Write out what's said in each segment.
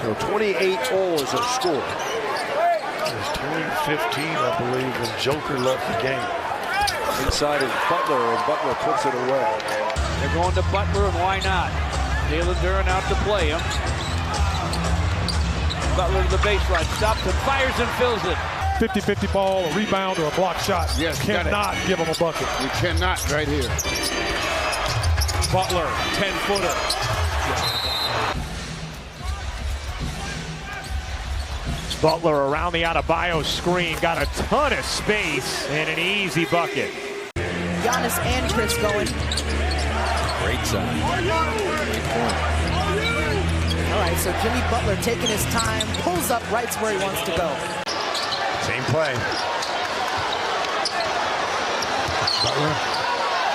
So 28-all is a score. It's 2015, I believe, when Joker left the game. Inside is Butler, and Butler puts it away. They're going to Butler, and why not? Jalen Duren out to play him. Butler to the baseline, stops and fires and fills it. 50-50 ball, a rebound, or a block shot. Yes, cannot give him a bucket. You cannot right here. Butler, 10-footer. Butler around the Adebayo screen, got a ton of space and an easy bucket. Giannis and Chris going. Great side. Great point. All right, so Jimmy Butler taking his time, pulls up right where he wants to go. Same play. Butler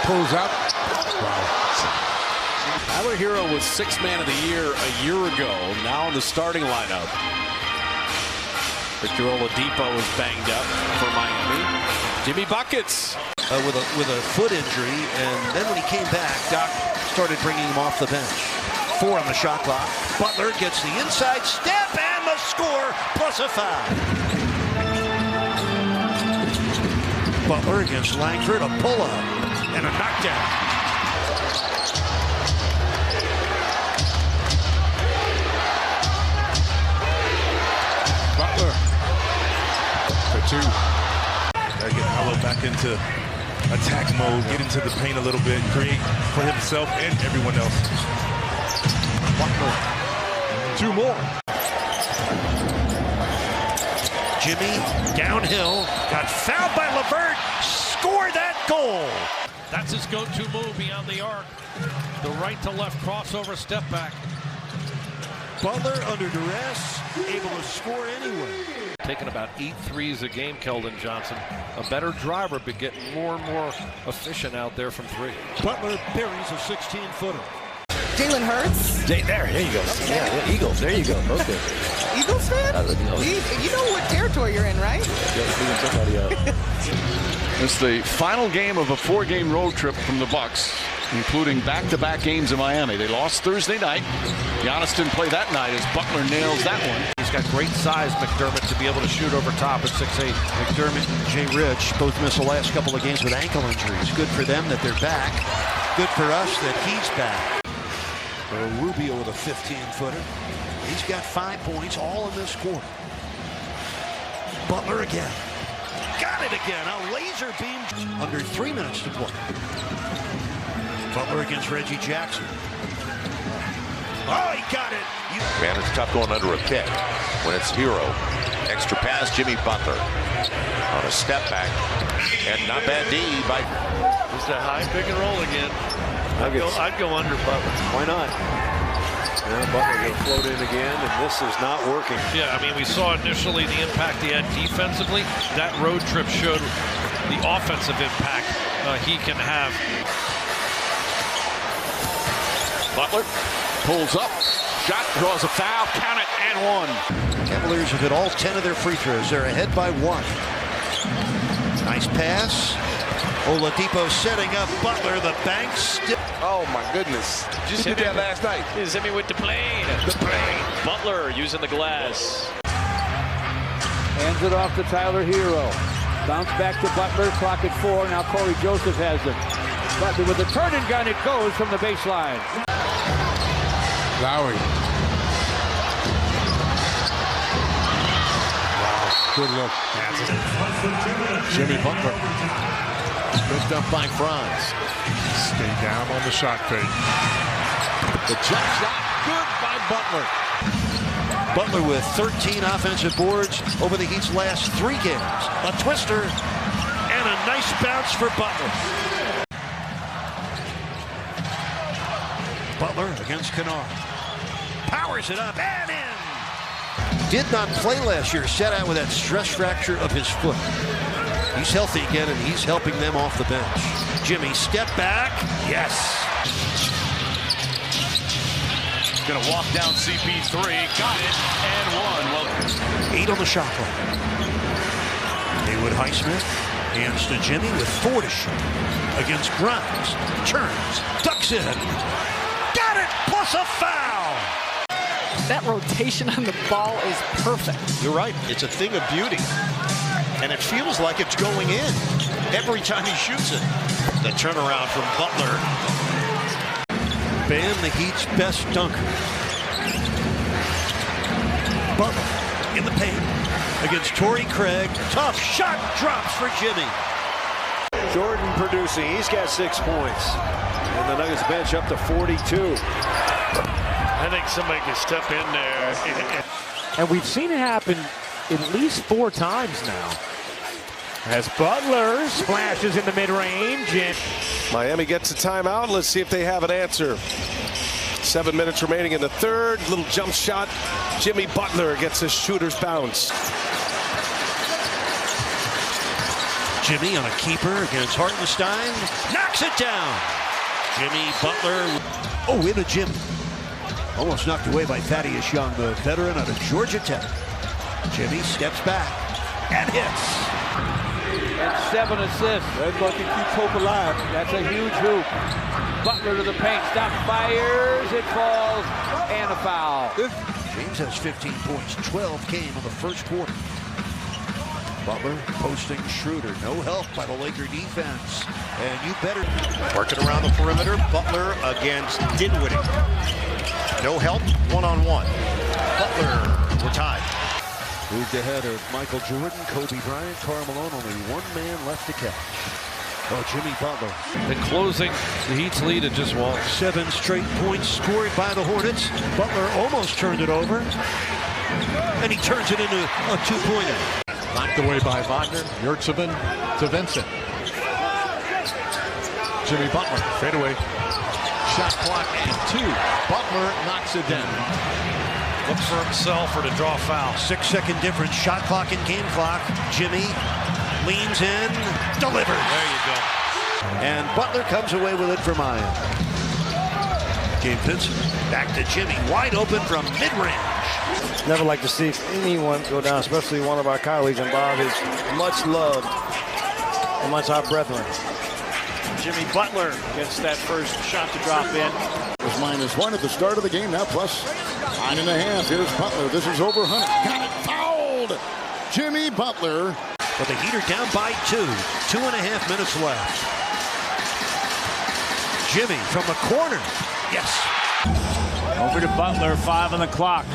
pulls up. Tyler Hero was Sixth Man of the Year a year ago, now in the starting lineup. Victor Oladipo was banged up for Miami. Jimmy buckets. With a foot injury, and then when he came back, Doc started bringing him off the bench. 4 on the shot clock. Butler gets the inside step and the score, plus a foul. Butler against Langford, a pull-up and a knockdown. Butler for 2. Gotta get Paolo back into attack mode, get into the paint a little bit, create for himself and everyone else. Butler. 2 more. Jimmy downhill, got fouled by LeVert, scored that goal. That's his go-to move beyond the arc. The right to left crossover step back. Butler under duress, able to score anyway. Taking about 8 threes a game, Keldon Johnson. A better driver, but getting more and more efficient out there from 3. Butler buries a 16-footer. Jalen Hurts. There you go. Okay. Yeah, Eagles. There you go. Okay. Eagles fan? You know what territory you're in, right? Somebody else. It's the final game of a 4-game road trip from the Bucks, including back-to-back games in Miami. They lost Thursday night. Giannis didn't play that night as Butler nails that one. He's got great size, McDermott, to be able to shoot over top at 6'8". McDermott and Jay Rich both missed the last couple of games with ankle injuries. Good for them that they're back. Good for us that he's back. Rubio with a 15-footer. He's got 5 points, all in this quarter. Butler again. Got it again. A laser beam. Under 3 minutes to play. Butler against Reggie Jackson. Oh, he got it. Man, it's tough going under a pick when it's Hero. Extra pass, Jimmy Butler on a step back. And not bad D by... Just a high pick and roll again. I'd go under Butler. Why not? Yeah, Butler will float in again, and this is not working. Yeah, I mean, we saw initially the impact he had defensively. That road trip showed the offensive impact he can have. Butler pulls up, shot, draws a foul, count it, and 1. Cavaliers have hit all 10 of their free throws. They're ahead by 1. Nice pass. Oladipo setting up Butler. The bank still. Oh my goodness. Just did that last night. Jimmy with the plane. Butler using the glass. Hands it off to Tyler Hero. Bounce back to Butler, clock at 4. Now Corey Joseph has it. Butler with a turn and gun, it goes from the baseline. Lowry. Wow, good look. Jimmy Butler. Picked up by Franz. Stay down on the shot fake. The jump shot, good by Butler. Butler with 13 offensive boards over the Heat's last 3 games. A twister and a nice bounce for Butler. Butler against Kennard. Powers it up and in. Did not play last year. Sat out with that stress fracture of his foot. He's healthy again, and he's helping them off the bench. Jimmy, step back. Yes. Gonna walk down CP3. Got it. And 1. Well, 8 on the shot clock. Haywood Highsmith hands to Jimmy with 4 to shoot. Against Grimes. Turns. Ducks in. Got it. Plus a foul. That rotation on the ball is perfect. You're right. It's a thing of beauty. And it feels like it's going in every time he shoots it. The turnaround from Butler. Bam, the Heat's best dunker. Butler in the paint against Torrey Craig. Tough shot drops for Jimmy. Jordan producing. He's got 6 points. And the Nuggets bench up to 42. I think somebody can step in there. And we've seen it happen at least 4 times now. As Butler splashes in the mid-range. And Miami gets a timeout. Let's see if they have an answer. 7 minutes remaining in the third. Little jump shot. Jimmy Butler gets his shooter's bounce. Jimmy on a keeper against Hartenstein. Knocks it down. Jimmy Butler. Oh, into Jimmy. Almost knocked away by Thaddeus Young, the veteran out of Georgia Tech. Jimmy steps back and hits. And 7 assists. Red Bucket keeps hope alive. That's a huge hoop. Butler to the paint. Stop, fires. It falls. And a foul. James has 15 points. 12 came in the first quarter. Butler posting Schroeder. No help by the Laker defense. And you better. Working around the perimeter. Butler against Dinwiddie. No help. One-on-one. Butler. We're tied. Moved ahead of Michael Jordan, Kobe Bryant, Karl Malone. Only one man left to catch. Oh, Jimmy Butler. And closing the Heat's lead at just 1. 7 straight points scored by the Hornets. Butler almost turned it over. And he turns it into a 2-pointer. Knocked away by Wagner. Yurtsevin to Vincent. Jimmy Butler, fadeaway. Shot clock at 2. Butler knocks it down. Looks for himself or to draw a foul. 6-second difference. Shot clock and game clock. Jimmy leans in, delivers. There you go. And Butler comes away with it for Miami. Gabe Vincent back to Jimmy, wide open from mid-range. Never like to see anyone go down, especially one of our colleagues, and Bob is much loved amongst our brethren. Jimmy Butler gets that first shot to drop in. It was -1 at the start of the game, now plus 9.5. Here's Butler. This is over Hunter. Got it fouled. Jimmy Butler. But the Heat are down by 2. 2.5 minutes left. Jimmy from the corner. Yes. Over to Butler, 5 on the clock.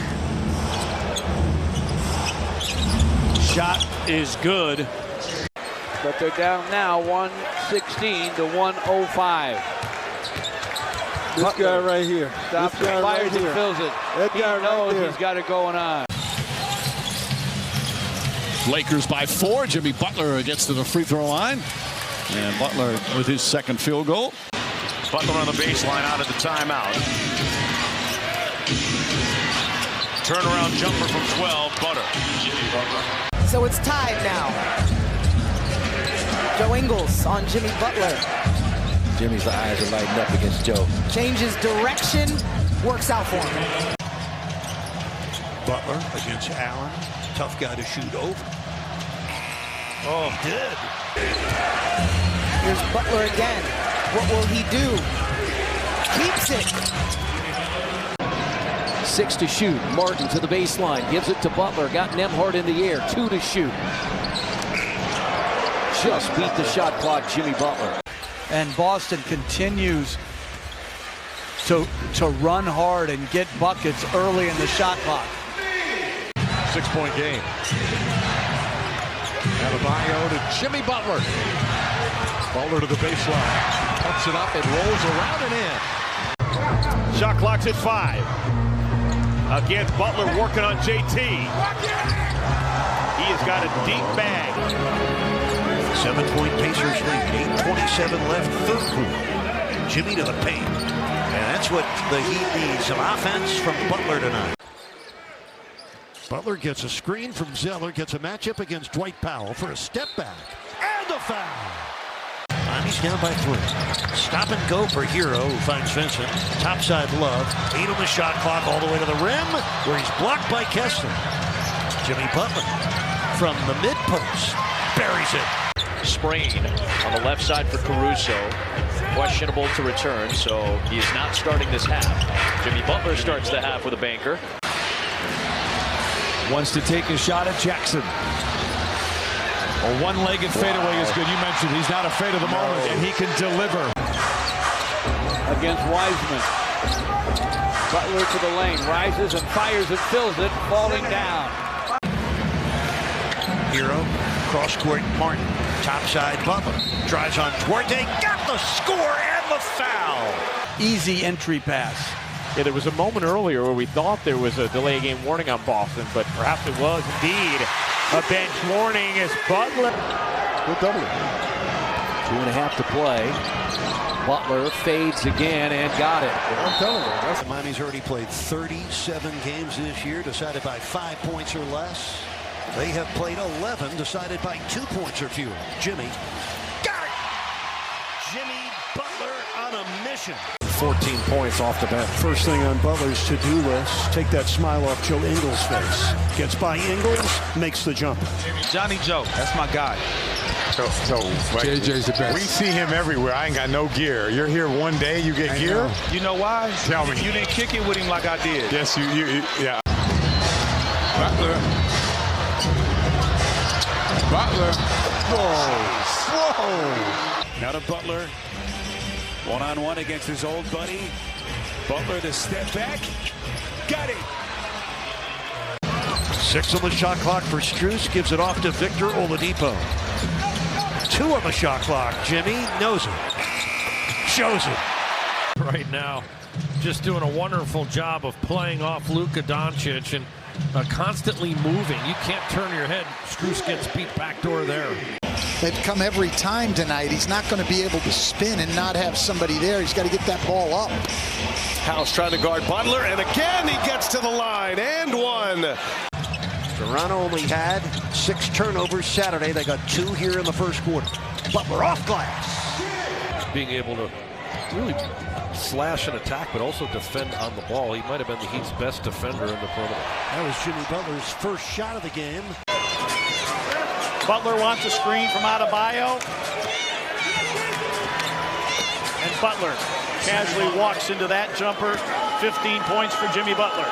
Shot is good. But they're down now 116 to 105. This guy right here. Stops it, fires and fills it. That He guy right knows there. he's got it going on. Lakers by 4. Jimmy Butler gets to the free throw line. And Butler with his second field goal. Butler on the baseline out of the timeout. Turnaround jumper from 12, Butler. So it's tied now. Joe Ingles on Jimmy Butler. Jimmy's eyes are lighting up against Joe. Changes direction, works out for him. Butler against Allen. Tough guy to shoot over. Oh, did. Here's Butler again. What will he do? Keeps it. 6 to shoot. Martin to the baseline. Gives it to Butler. Got Nembhard in the air. 2 to shoot. Just beat the shot clock, Jimmy Butler. And Boston continues to run hard and get buckets early in the shot clock. 6-point game. Adebayo to Jimmy Butler. Butler to the baseline. Pumps it up and rolls around and in. Shot clock's at 5. Again, Butler working on JT. He has got a deep bag. 7-point Pacers lead. 8:27 left, third quarter. Jimmy to the paint. And that's what the Heat needs. Some offense from Butler tonight. Butler gets a screen from Zeller, gets a matchup against Dwight Powell for a step back. And a foul. He's down by 3. Stop and go for Hero, who finds Vincent. Topside Love. 8 on the shot clock all the way to the rim, where he's blocked by Kessler. Jimmy Butler from the mid-post. Buries it. Sprain on the left side for Caruso. Questionable to return, so he is not starting this half. Jimmy Butler starts the half with a banker. Wants to take a shot at Jackson. A one-legged fadeaway is good. You mentioned he's not afraid of the moment, and he can deliver. Against Wiseman. Butler to the lane, rises and fires and fills it, falling down. Hero, cross court, Martin, top side, Butler, drives on Duarte, got the score and the foul. Easy entry pass. Yeah, there was a moment earlier where we thought there was a delay game warning on Boston, but perhaps it was indeed a bench warning as Butler. Good doubling. 2.5 to play. Butler fades again and got it. I'm telling you. Miami's already played 37 games this year, decided by 5 points or less. They have played 11, decided by 2 points or fewer. Jimmy got it! Jimmy Butler on a mission. 14 points off the bench. First thing on Butler's to-do list, take that smile off Joe Ingles' face. Gets by Ingles, makes the jump. Johnny Joe, that's my guy. So JJ's the best. We see him everywhere. I ain't got no gear. You're here one day, you get gear. You know why? Tell me. You didn't kick it with him like I did. Yes, yeah. Butler. Whoa. Now to Butler. One-on-one against his old buddy. Butler to step back. Got it. 6 on the shot clock for Strus, gives it off to Victor Oladipo. 2 on the shot clock. Jimmy knows it. Shows it. Right now, just doing a wonderful job of playing off Luka Doncic and constantly moving. You can't turn your head. Strus gets beat backdoor there. They've come every time tonight. He's not going to be able to spin and not have somebody there. He's got to get that ball up. House trying to guard Butler, and again he gets to the line, and one. Toronto only had 6 turnovers Saturday. They got 2 here in the first quarter. Butler off glass. Being able to really slash and attack, but also defend on the ball. He might have been the Heat's best defender in the perimeter. That was Jimmy Butler's first shot of the game. Butler wants a screen from Adebayo. And Butler casually walks into that jumper. 15 points for Jimmy Butler.